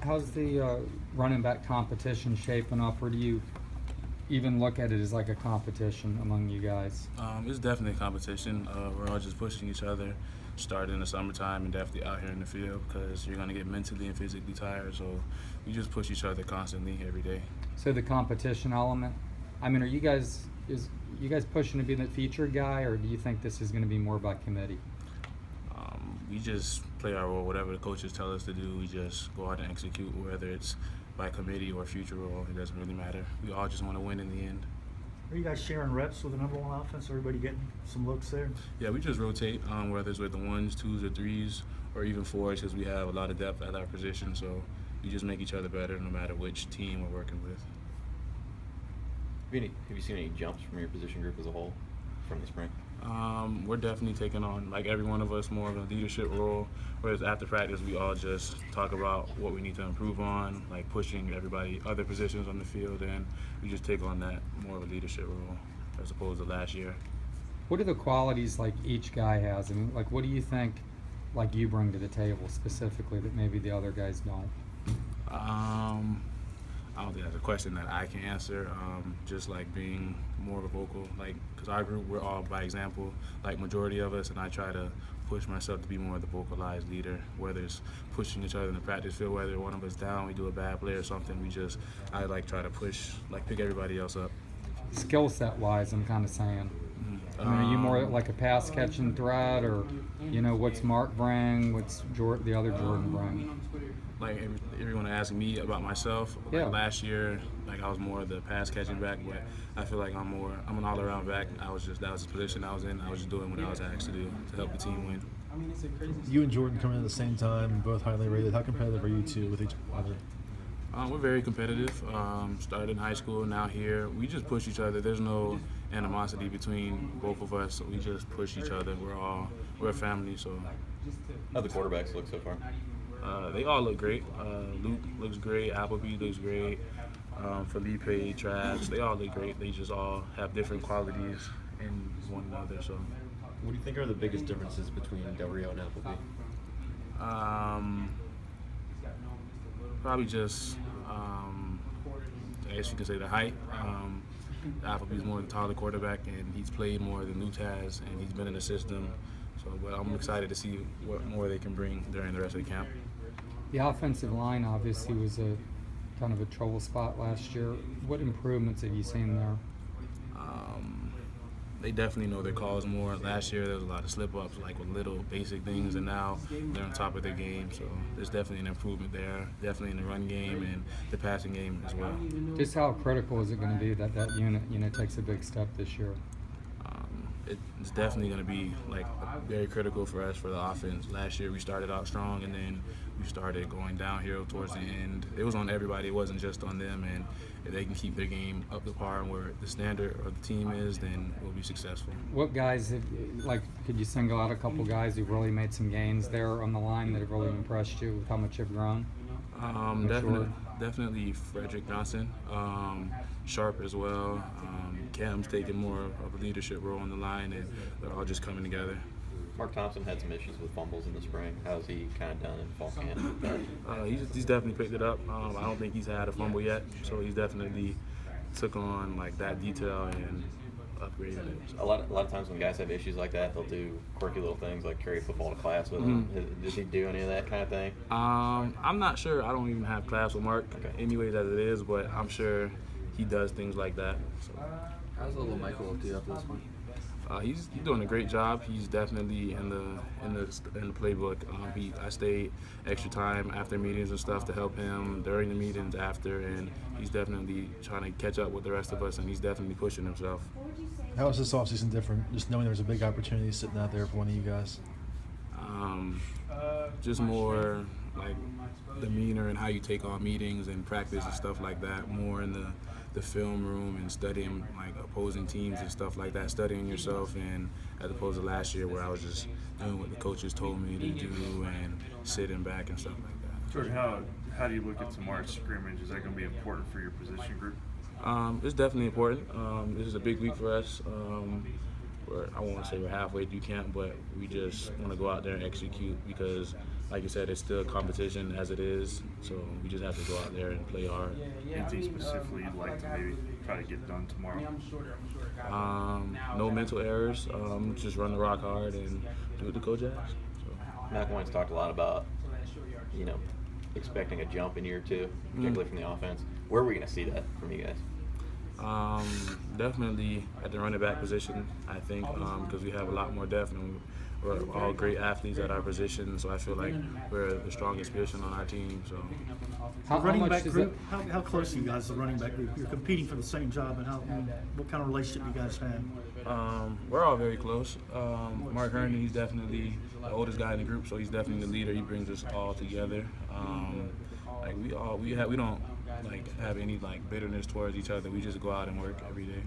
How's the running back competition shaping up, or do you even look at it as like a competition among you guys? It's definitely a competition. We're all just pushing each other, starting in the summertime and definitely out here in the field because you're going to get mentally and physically tired. So we just push each other constantly every day. So the competition element, I mean, are you guys pushing to be the featured guy, or do you think this is going to be more by committee? We just play our role, whatever the coaches tell us to do. We just go out and execute, whether it's by committee or future role. It doesn't really matter. We all just want to win in the end. Are you guys sharing reps with the number one offense? Everybody getting some looks there? Yeah, we just rotate, whether it's with the ones, twos, or threes, or even fours, because we have a lot of depth at our position. So we just make each other better no matter which team we're working with. Have you seen any jumps from your position group as a whole from the spring? We're definitely taking on, like every one of us, more of a leadership role. Whereas after practice, we all just talk about what we need to improve on, like pushing everybody, other positions on the field, and we just take on that more of a leadership role as opposed to last year. What are the qualities like each guy has? I mean, like what do you think like you bring to the table specifically that maybe the other guys don't? I don't think that's a question that I can answer. Just like being more of a vocal, like because our group we're all by example, like majority of us, and I try to push myself to be more of the vocalized leader. Whether it's pushing each other in the practice field, whether one of us down, we do a bad play or something, I like try to push, like pick everybody else up. Skill set wise, I'm kind of saying. I mean, are you more like a pass catching threat, or what's Mark bring, what's the other Jordan bring? Like everyone asking me about myself. Yeah. Like last year, like I was more of the pass catching back, but I feel like I'm an all around back. That was the position I was in. I was just doing what I was asked to do to help the team win. You and Jordan coming in at the same time and both highly rated. How competitive are you two with each other? We're very competitive. Started in high school, now here. We just push each other. There's no animosity between both of us. So we just push each other. We're a family. So. How the quarterbacks look so far? They all look great. Luke looks great. Appleby looks great. Felipe, Travis, they all look great. They just all have different qualities in one another. So. What do you think are the biggest differences between Del Rio and Appleby? Probably just, I guess you could say the height. Appleby's more the taller quarterback, and he's played more than Luke has, and he's been in the system. So, but I'm excited to see what more they can bring during the rest of the camp. The offensive line obviously was a kind of a trouble spot last year. What improvements have you seen there? They definitely know their calls more. Last year there was a lot of slip-ups, like with little basic things, and now they're on top of their game. So there's definitely an improvement there, definitely in the run game and the passing game as well. Just how critical is it going to be that unit takes a big step this year? It's definitely going to be like very critical for us for the offense. Last year we started out strong, and then we started going downhill towards the end. It was on everybody. It wasn't just on them. And if they can keep their game up to par and where the standard of the team is, then we'll be successful. What guys, could you single out a couple guys who've really made some gains there on the line that have really impressed you with how much you've grown? Definitely Frederick Johnson, Sharp as well. Cam's taking more of a leadership role on the line, and they're all just coming together. Mark Thompson had some issues with fumbles in the spring. How's he kind of done in fall camp? He's definitely picked it up. I don't think he's had a fumble yet, so he's definitely took on like that detail and upgraded it. A lot of times when guys have issues like that, they'll do quirky little things like carry football to class with him. Does he do any of that kind of thing? I'm not sure. I don't even have class with Mark, anyways as it is, but I'm sure he does things like that. So. How's little Michael up to this point? He's doing a great job. He's definitely in the playbook. I stayed extra time after meetings and stuff to help him during the meetings after, and he's definitely trying to catch up with the rest of us, and he's definitely pushing himself. How is this offseason different? Just knowing there's a big opportunity sitting out there for one of you guys. Just more like demeanor and how you take on meetings and practice and stuff like that. More in the film room and studying like opposing teams and stuff like that, studying yourself, and as opposed to last year where I was just doing what the coaches told me to do and sitting back and stuff like that. Jordan, how do you look at tomorrow's scrimmage? Is that going to be important for your position group? It's definitely important. This is a big week for us. I won't say we're halfway through camp, but we just want to go out there and execute because like you said, it's still competition as it is. So we just have to go out there and play hard. Anything specifically you'd like to maybe try to get done tomorrow? No mental errors. Just run the rock hard and do what the coach asks. So. Malcolm talked a lot about, you know, expecting a jump in year two, particularly from the offense. Where are we going to see that from you guys? Definitely at the running back position, I think, because we have a lot more depth and we're all great athletes at our position. So I feel like we're the strongest position on our team. So How running much back does group, how close are you guys, the running back group? You're competing for the same job, and what kind of relationship you guys have? we're all very close. Mark Herndon, he's definitely the oldest guy in the group, so he's definitely the leader. He brings us all together. Like we don't like have any like bitterness towards each other. We just go out and work every day.